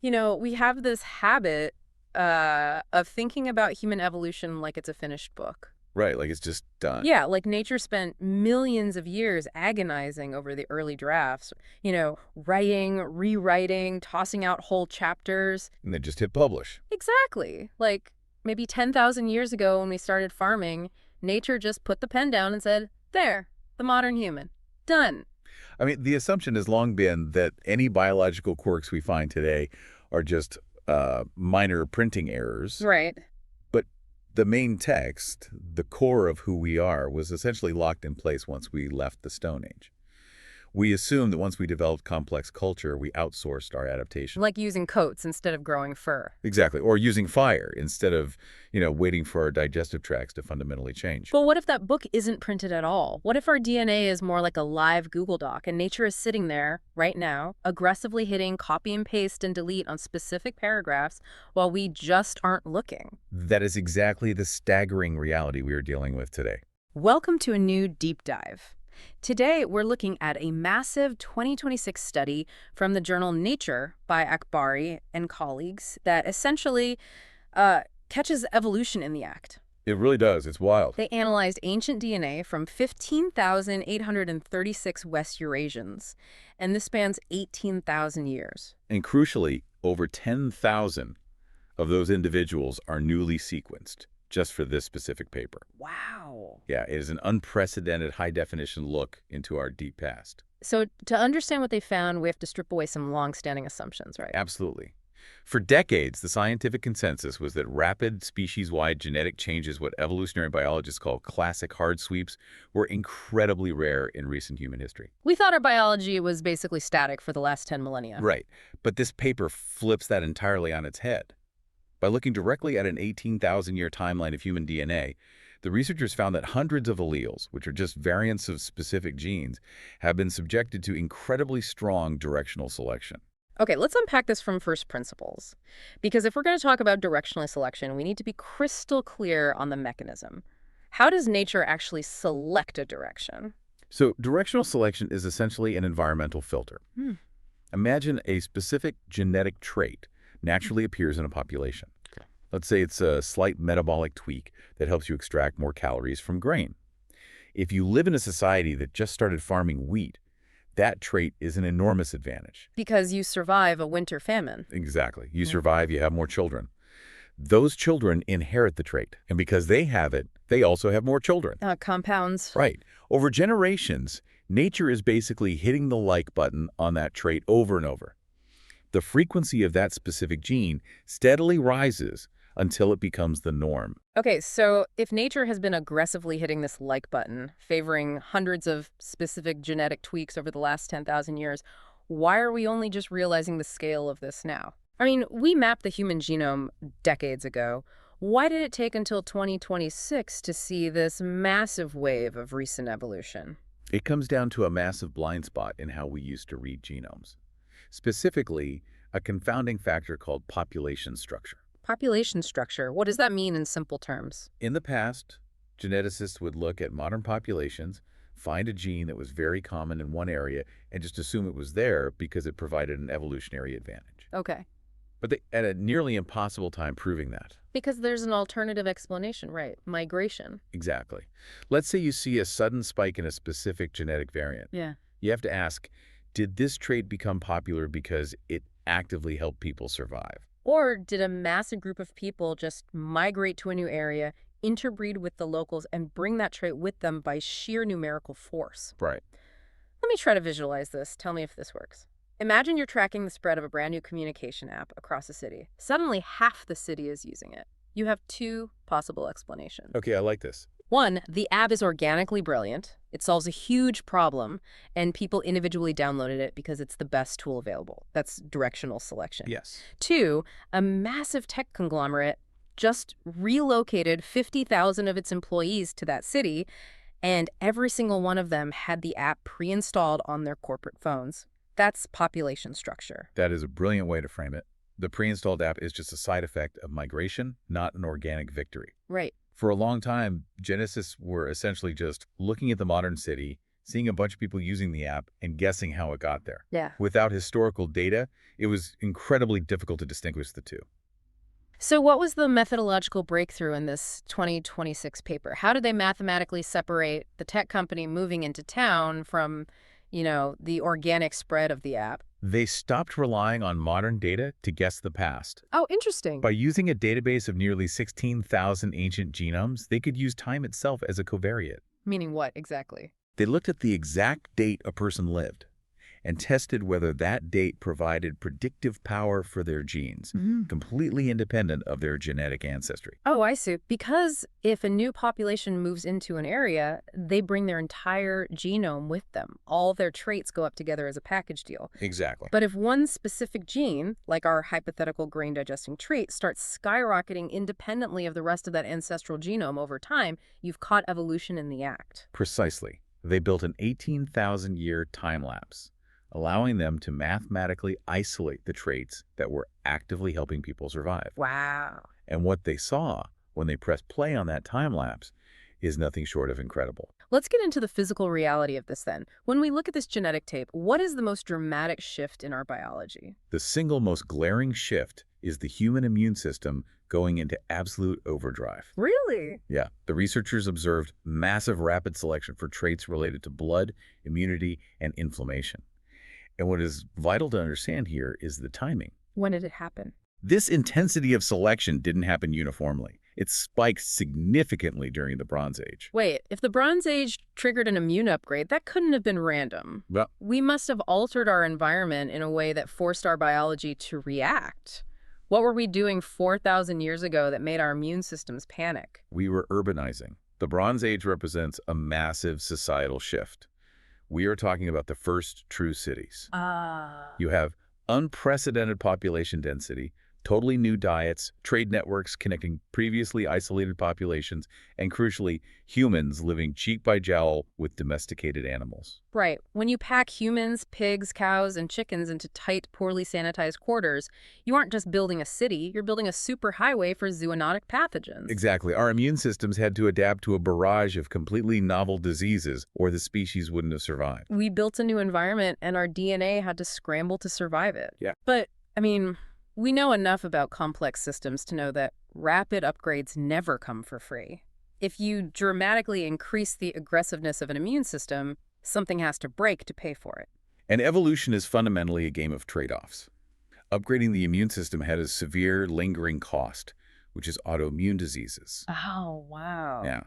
We have this habit of thinking about human evolution like it's a finished book. Right, like it's just done. Yeah, like nature spent millions of years agonizing over the early drafts, writing, rewriting, tossing out whole chapters. And then just hit publish. Exactly. Like maybe 10,000 years ago when we started farming, nature just put the pen down and said, there, the modern human. Done. I mean, the assumption has long been that any biological quirks we find today are just minor printing errors. Right. But the main text, the core of who we are, was essentially locked in place once we left the Stone Age. We assumed that once we developed complex culture, we outsourced our adaptation. Like using coats instead of growing fur. Exactly. Or using fire instead of, waiting for our digestive tracts to fundamentally change. But what if that book isn't printed at all? What if our DNA is more like a live Google Doc and nature is sitting there right now, aggressively hitting copy and paste and delete on specific paragraphs while we just aren't looking? That is exactly the staggering reality we are dealing with today. Welcome to a new deep dive. Today, we're looking at a massive 2026 study from the journal Nature by Akbari and colleagues that essentially catches evolution in the act. It really does. It's wild. They analyzed ancient DNA from 15,836 West Eurasians, and this spans 18,000 years. And crucially, over 10,000 of those individuals are newly sequenced just for this specific paper. Wow. Yeah, it is an unprecedented high-definition look into our deep past. So to understand what they found, we have to strip away some long-standing assumptions, right? Absolutely. For decades, the scientific consensus was that rapid species-wide genetic changes, what evolutionary biologists call classic hard sweeps, were incredibly rare in recent human history. We thought our biology was basically static for the last 10 millennia. Right. But this paper flips that entirely on its head. By looking directly at an 18,000-year timeline of human DNA, the researchers found that hundreds of alleles, which are just variants of specific genes, have been subjected to incredibly strong directional selection. Okay, let's unpack this from first principles. Because if we're going to talk about directional selection, we need to be crystal clear on the mechanism. How does nature actually select a direction? So directional selection is essentially an environmental filter. Imagine a specific genetic trait naturally appears in a population. Let's say it's a slight metabolic tweak that helps you extract more calories from grain. If you live in a society that just started farming wheat, that trait is an enormous advantage. Because you survive a winter famine. Exactly. You survive, you have more children. Those children inherit the trait, and because they have it, they also have more children. Compounds. Right. Over generations, nature is basically hitting the like button on that trait over and over. The frequency of that specific gene steadily rises until it becomes the norm. Okay, so if nature has been aggressively hitting this like button, favoring hundreds of specific genetic tweaks over the last 10,000 years, why are we only just realizing the scale of this now? I mean, we mapped the human genome decades ago. Why did it take until 2026 to see this massive wave of recent evolution? It comes down to a massive blind spot in how we used to read genomes. Specifically, a confounding factor called population structure. Population structure, what does that mean in simple terms? In the past, geneticists would look at modern populations, find a gene that was very common in one area, and just assume it was there because it provided an evolutionary advantage. Okay. But they had a nearly impossible time proving that. Because there's an alternative explanation, right? Migration. Exactly. Let's say you see a sudden spike in a specific genetic variant. Yeah. You have to ask, did this trait become popular because it actively helped people survive? Or did a massive group of people just migrate to a new area, interbreed with the locals, and bring that trait with them by sheer numerical force? Right. Let me try to visualize this. Tell me if this works. Imagine you're tracking the spread of a brand new communication app across a city. Suddenly, half the city is using it. You have two possible explanations. Okay, I like this. One, the app is organically brilliant. It solves a huge problem, and people individually downloaded it because it's the best tool available. That's directional selection. Yes. Two, a massive tech conglomerate just relocated 50,000 of its employees to that city, and every single one of them had the app pre-installed on their corporate phones. That's population structure. That is a brilliant way to frame it. The pre-installed app is just a side effect of migration, not an organic victory. Right. For a long time, geneticists were essentially just looking at the modern city, seeing a bunch of people using the app and guessing how it got there. Yeah. Without historical data, it was incredibly difficult to distinguish the two. So what was the methodological breakthrough in this 2026 paper? How did they mathematically separate the tech company moving into town from, the organic spread of the app? They stopped relying on modern data to guess the past. Oh, interesting. By using a database of nearly 16,000 ancient genomes, they could use time itself as a covariate. Meaning what exactly? They looked at the exact date a person lived and tested whether that date provided predictive power for their genes, completely independent of their genetic ancestry. Oh, I see. Because if a new population moves into an area, they bring their entire genome with them. All their traits go up together as a package deal. Exactly. But if one specific gene, like our hypothetical grain-digesting trait, starts skyrocketing independently of the rest of that ancestral genome over time, you've caught evolution in the act. Precisely. They built an 18,000-year time lapse, allowing them to mathematically isolate the traits that were actively helping people survive. Wow. And what they saw when they pressed play on that time lapse is nothing short of incredible. Let's get into the physical reality of this then. When we look at this genetic tape, what is the most dramatic shift in our biology? The single most glaring shift is the human immune system going into absolute overdrive. Really? Yeah, the researchers observed massive rapid selection for traits related to blood, immunity, and inflammation. And what is vital to understand here is the timing. When did it happen? This intensity of selection didn't happen uniformly. It spiked significantly during the Bronze Age. Wait, if the Bronze Age triggered an immune upgrade, that couldn't have been random. Well, We must have altered our environment in a way that forced our biology to react. What were we doing 4,000 years ago that made our immune systems panic? we were urbanizing. The Bronze Age represents a massive societal shift. We are talking about the first true cities. You have unprecedented population density, totally new diets, trade networks connecting previously isolated populations, and crucially, humans living cheek by jowl with domesticated animals. Right. When you pack humans, pigs, cows, and chickens into tight, poorly sanitized quarters, you aren't just building a city, you're building a superhighway for zoonotic pathogens. Exactly. Our immune systems had to adapt to a barrage of completely novel diseases, or the species wouldn't have survived. We built a new environment, and our DNA had to scramble to survive it. Yeah. But, we know enough about complex systems to know that rapid upgrades never come for free. If you dramatically increase the aggressiveness of an immune system, something has to break to pay for it. And evolution is fundamentally a game of trade-offs. Upgrading the immune system had a severe, lingering cost, which is autoimmune diseases. Oh, wow. Yeah.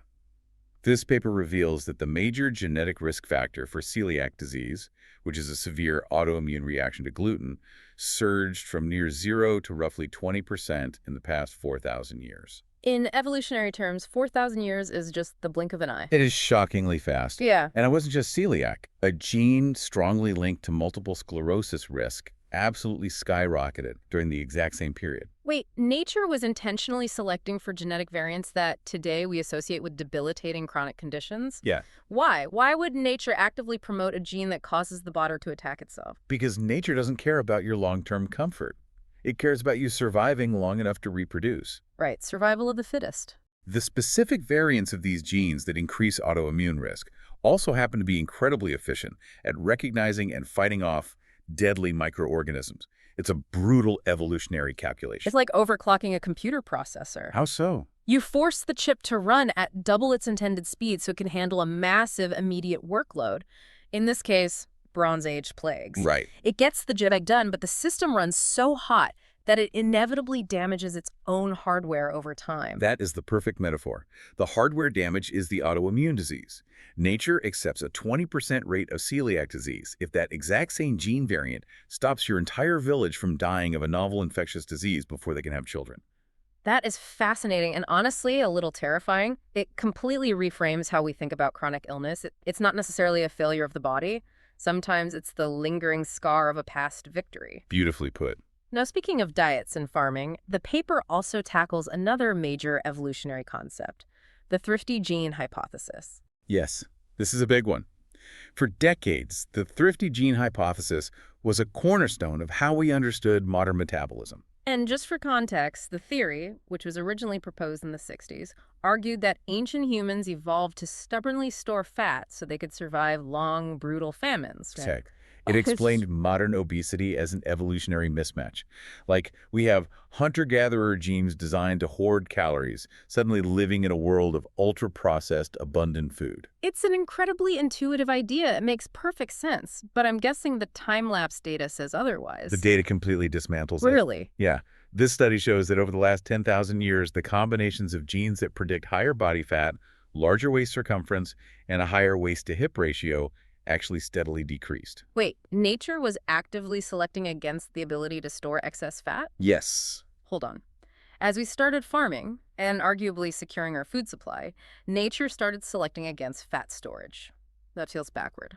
This paper reveals that the major genetic risk factor for celiac disease, which is a severe autoimmune reaction to gluten, surged from near 0 to roughly 20% in the past 4,000 years. In evolutionary terms, 4,000 years is just the blink of an eye. It is shockingly fast. Yeah. And it wasn't just celiac. A gene strongly linked to multiple sclerosis risk absolutely skyrocketed during the exact same period. Wait, nature was intentionally selecting for genetic variants that today we associate with debilitating chronic conditions? Yeah. Why? Why would nature actively promote a gene that causes the body to attack itself? Because nature doesn't care about your long-term comfort. It cares about you surviving long enough to reproduce. Right, survival of the fittest. The specific variants of these genes that increase autoimmune risk also happen to be incredibly efficient at recognizing and fighting off deadly microorganisms. It's a brutal evolutionary calculation. It's like overclocking a computer processor. How so? You force the chip to run at double its intended speed so it can handle a massive immediate workload. In this case, Bronze Age plagues. Right. It gets the job done, but the system runs so hot that it inevitably damages its own hardware over time. That is the perfect metaphor. The hardware damage is the autoimmune disease. Nature accepts a 20% rate of celiac disease if that exact same gene variant stops your entire village from dying of a novel infectious disease before they can have children. That is fascinating and honestly a little terrifying. It completely reframes how we think about chronic illness. It's not necessarily a failure of the body. Sometimes it's the lingering scar of a past victory. Beautifully put. Now, speaking of diets and farming, the paper also tackles another major evolutionary concept, the thrifty gene hypothesis. Yes, this is a big one. For decades, the thrifty gene hypothesis was a cornerstone of how we understood modern metabolism. And just for context, the theory, which was originally proposed in the 60s, argued that ancient humans evolved to stubbornly store fat so they could survive long, brutal famines, right? Tech. It explained modern obesity as an evolutionary mismatch. Like, we have hunter-gatherer genes designed to hoard calories, suddenly living in a world of ultra-processed, abundant food. It's an incredibly intuitive idea. It makes perfect sense. But I'm guessing the time-lapse data says The otherwise. data completely dismantles it. Really? Yeah. This study shows that over the last 10,000 years, the combinations of genes that predict higher body fat, larger waist circumference, and a higher waist-to-hip ratio actually steadily decreased. Wait, nature was actively selecting against the ability to store excess fat? Yes. Hold on. As we started farming, and arguably securing our food supply, nature started selecting against fat storage. That feels backward.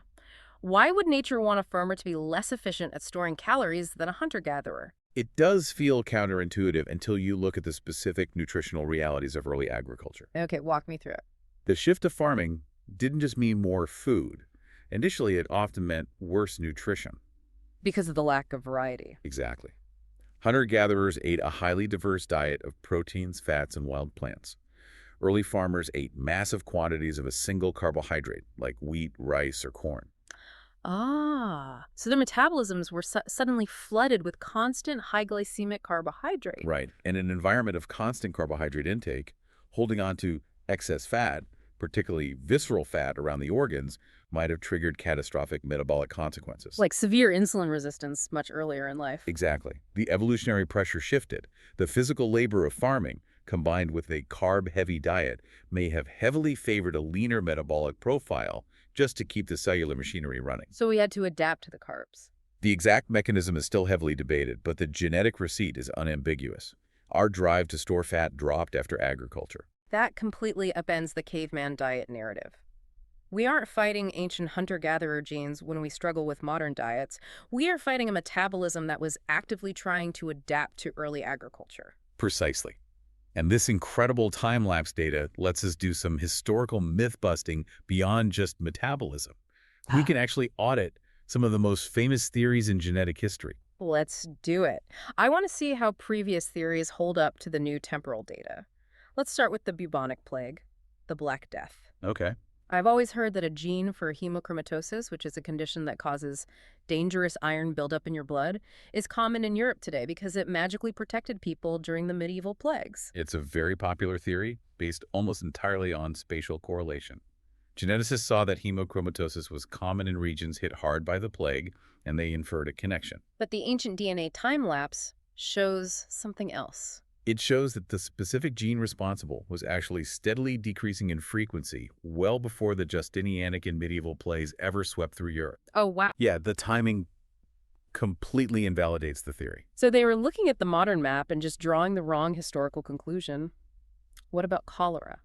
Why would nature want a farmer to be less efficient at storing calories than a hunter-gatherer? It does feel counterintuitive until you look at the specific nutritional realities of early agriculture. Okay, walk me through it. The shift to farming didn't just mean more food. Initially, it often meant worse nutrition. Because of the lack of variety. Exactly. Hunter-gatherers ate a highly diverse diet of proteins, fats, and wild plants. Early farmers ate massive quantities of a single carbohydrate, like wheat, rice, or corn. Ah, so their metabolisms were suddenly flooded with constant high glycemic carbohydrate. Right. In an environment of constant carbohydrate intake, holding on to excess fat, particularly visceral fat around the organs, might have triggered catastrophic metabolic consequences. Like severe insulin resistance much earlier in life. Exactly. The evolutionary pressure shifted. The physical labor of farming, combined with a carb-heavy diet, may have heavily favored a leaner metabolic profile just to keep the cellular machinery running. So we had to adapt to the carbs. The exact mechanism is still heavily debated, but the genetic receipt is unambiguous. Our drive to store fat dropped after agriculture. That completely upends the caveman diet narrative. We aren't fighting ancient hunter-gatherer genes when we struggle with modern diets. We are fighting a metabolism that was actively trying to adapt to early agriculture. Precisely. And this incredible time-lapse data lets us do some historical myth-busting beyond just metabolism. We can actually audit some of the most famous theories in genetic history. Let's do it. I want to see how previous theories hold up to the new temporal data. Let's start with the bubonic plague, the Black Death. Okay. I've always heard that a gene for hemochromatosis, which is a condition that causes dangerous iron buildup in your blood, is common in Europe today because it magically protected people during the medieval plagues. It's a very popular theory based almost entirely on spatial correlation. Geneticists saw that hemochromatosis was common in regions hit hard by the plague, and they inferred a connection. But the ancient DNA time-lapse shows something else. It shows that the specific gene responsible was actually steadily decreasing in frequency well before the Justinianic and medieval plagues ever swept through Europe. Oh, wow. Yeah, the timing completely invalidates the theory. So they were looking at the modern map and just drawing the wrong historical conclusion. What about cholera?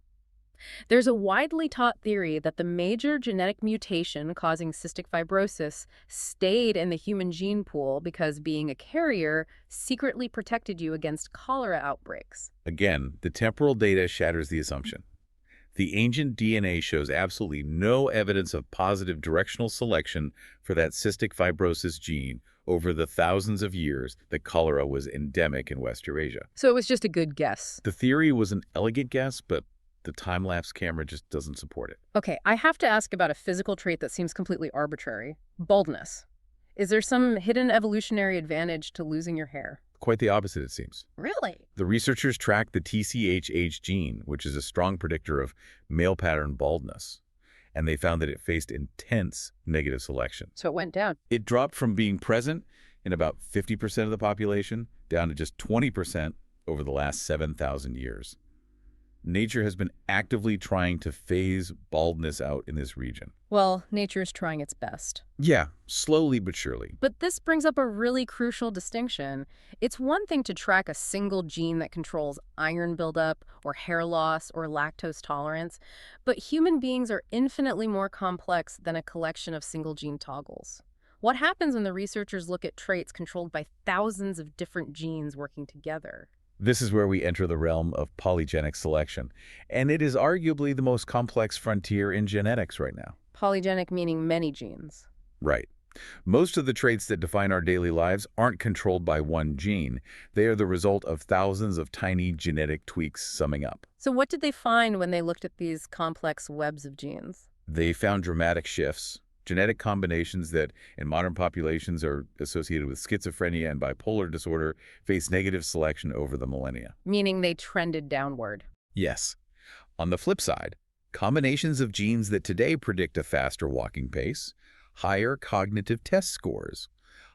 There's a widely taught theory that the major genetic mutation causing cystic fibrosis stayed in the human gene pool because being a carrier secretly protected you against cholera outbreaks. Again, the temporal data shatters the assumption. The ancient DNA shows absolutely no evidence of positive directional selection for that cystic fibrosis gene over the thousands of years that cholera was endemic in West Eurasia. So it was just a good guess. The theory was an elegant guess, but the time-lapse camera just doesn't support it. Okay, I have to ask about a physical trait that seems completely arbitrary. Baldness. Is there some hidden evolutionary advantage to losing your hair? Quite the opposite, it seems. Really? The researchers tracked the TCHH gene, which is a strong predictor of male pattern baldness, and they found that it faced intense negative selection. So it went down. It dropped from being present in about 50% of the population down to just 20% over the last 7,000 years. Nature has been actively trying to phase baldness out in this region. Well, nature's trying its best. Yeah, slowly but surely. But this brings up a really crucial distinction. It's one thing to track a single gene that controls iron buildup or hair loss or lactose tolerance, but human beings are infinitely more complex than a collection of single gene toggles. What happens when the researchers look at traits controlled by thousands of different genes working together? This is where we enter the realm of polygenic selection, and it is arguably the most complex frontier in genetics right now. Polygenic meaning many genes. Right. Most of the traits that define our daily lives aren't controlled by one gene. They are the result of thousands of tiny genetic tweaks summing up. So what did they find when they looked at these complex webs of genes? They found dramatic shifts, genetic combinations that in modern populations are associated with schizophrenia and bipolar disorder face negative selection over the millennia. Meaning they trended downward. Yes. On the flip side, combinations of genes that today predict a faster walking pace, higher cognitive test scores,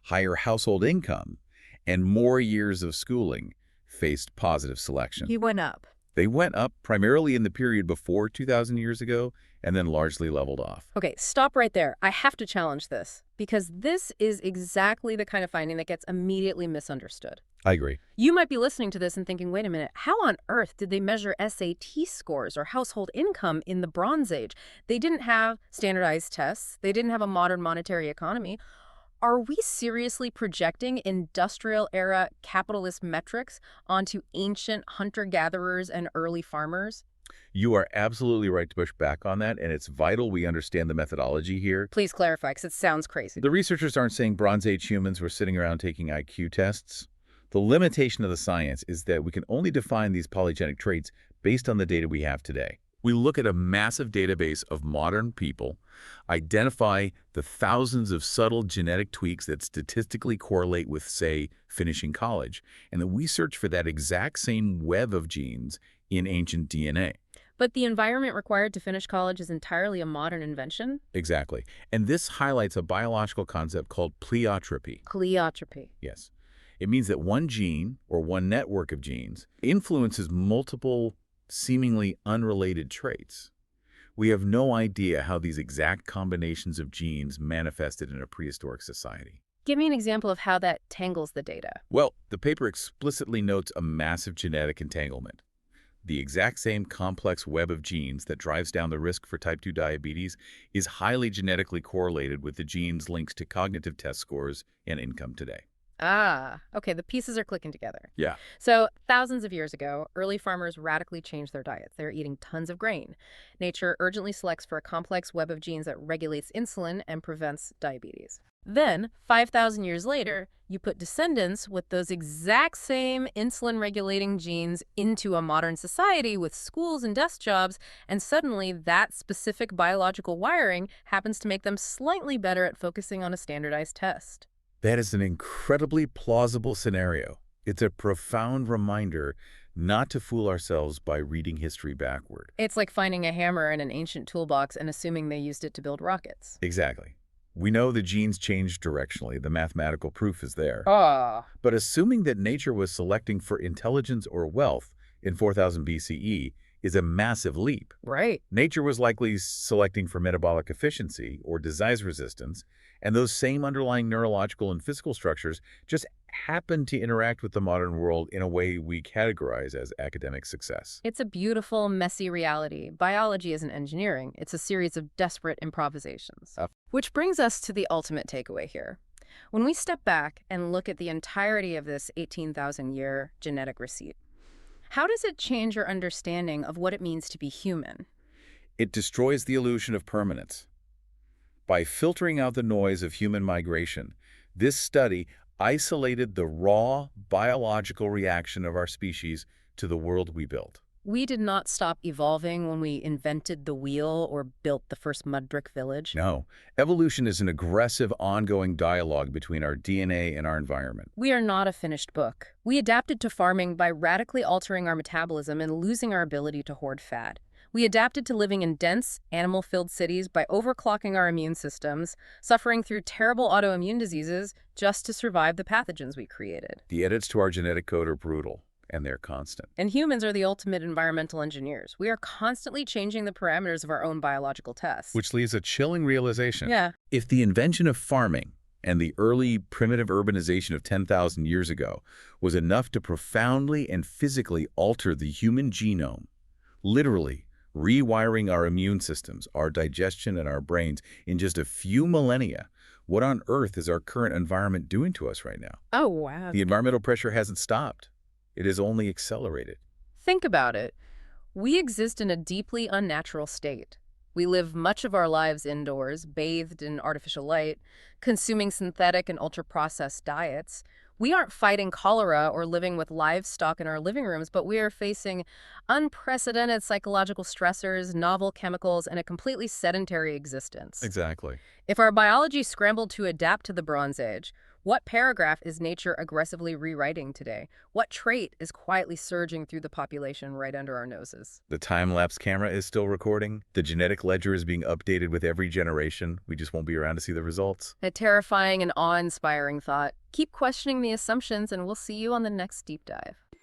higher household income, and more years of schooling faced positive selection. He went up. They went up primarily in the period before 2,000 years ago and then largely leveled off. Okay, stop right there. I have to challenge this because this is exactly the kind of finding that gets immediately misunderstood. I agree. You might be listening to this and thinking, wait a minute, how on earth did they measure SAT scores or household income in the Bronze Age? They didn't have standardized tests. They didn't have a modern monetary economy. Are we seriously projecting industrial-era capitalist metrics onto ancient hunter-gatherers and early farmers? You are absolutely right to push back on that, and it's vital we understand the methodology here. Please clarify, because it sounds crazy. The researchers aren't saying Bronze Age humans were sitting around taking IQ tests. The limitation of the science is that we can only define these polygenic traits based on the data we have today. We look at a massive database of modern people, identify the thousands of subtle genetic tweaks that statistically correlate with, say, finishing college, and then we search for that exact same web of genes in ancient DNA. But the environment required to finish college is entirely a modern invention? Exactly. And this highlights a biological concept called pleiotropy. Pleiotropy. Yes. It means that one gene, or one network of genes, influences multiple seemingly unrelated traits. We have no idea how these exact combinations of genes manifested in a prehistoric society. Give me an example of how that tangles the data. Well, the paper explicitly notes a massive genetic entanglement. The exact same complex web of genes that drives down the risk for type 2 diabetes is highly genetically correlated with the genes linked to cognitive test scores and income today. Ah, okay, the pieces are clicking together. Yeah. So thousands of years ago, early farmers radically changed their diets. They were eating tons of grain. Nature urgently selects for a complex web of genes that regulates insulin and prevents diabetes. Then, 5,000 years later, you put descendants with those exact same insulin-regulating genes into a modern society with schools and desk jobs, and suddenly that specific biological wiring happens to make them slightly better at focusing on a standardized test. That is an incredibly plausible scenario. It's a profound reminder not to fool ourselves by reading history backward. It's like finding a hammer in an ancient toolbox and assuming they used it to build rockets. Exactly. We know the genes change directionally. The mathematical proof is there. Ah. But assuming that nature was selecting for intelligence or wealth in 4000 BCE is a massive leap. Right. Nature was likely selecting for metabolic efficiency or disease resistance, and those same underlying neurological and physical structures just happen to interact with the modern world in a way we categorize as academic success. It's a beautiful, messy reality. Biology isn't engineering. It's a series of desperate improvisations. Which brings us to the ultimate takeaway here. When we step back and look at the entirety of this 18,000-year genetic receipt, how does it change your understanding of what it means to be human? It destroys the illusion of permanence. By filtering out the noise of human migration, this study isolated the raw biological reaction of our species to the world we built. We did not stop evolving when we invented the wheel or built the first mud brick village. No, evolution is an aggressive, ongoing dialogue between our DNA and our environment. We are not a finished book. We adapted to farming by radically altering our metabolism and losing our ability to hoard fat. We adapted to living in dense, animal-filled cities by overclocking our immune systems, suffering through terrible autoimmune diseases just to survive the pathogens we created. The edits to our genetic code are brutal, and they're constant. And humans are the ultimate environmental engineers. We are constantly changing the parameters of our own biological tests. Which leaves a chilling realization. Yeah. If the invention of farming and the early primitive urbanization of 10,000 years ago was enough to profoundly and physically alter the human genome, literally rewiring our immune systems, our digestion, and our brains in just a few millennia, what on earth is our current environment doing to us right now? Oh, wow. The environmental pressure hasn't stopped. It has only accelerated. Think about it. We exist in a deeply unnatural state. We live much of our lives indoors, bathed in artificial light, consuming synthetic and ultra-processed diets. We aren't fighting cholera or living with livestock in our living rooms, but we are facing unprecedented psychological stressors, novel chemicals, and a completely sedentary existence. Exactly. If our biology scrambled to adapt to the Bronze Age, what paragraph is nature aggressively rewriting today? What trait is quietly surging through the population right under our noses? The time-lapse camera is still recording. The genetic ledger is being updated with every generation. We just won't be around to see the results. A terrifying and awe-inspiring thought. Keep questioning the assumptions, and we'll see you on the next deep dive.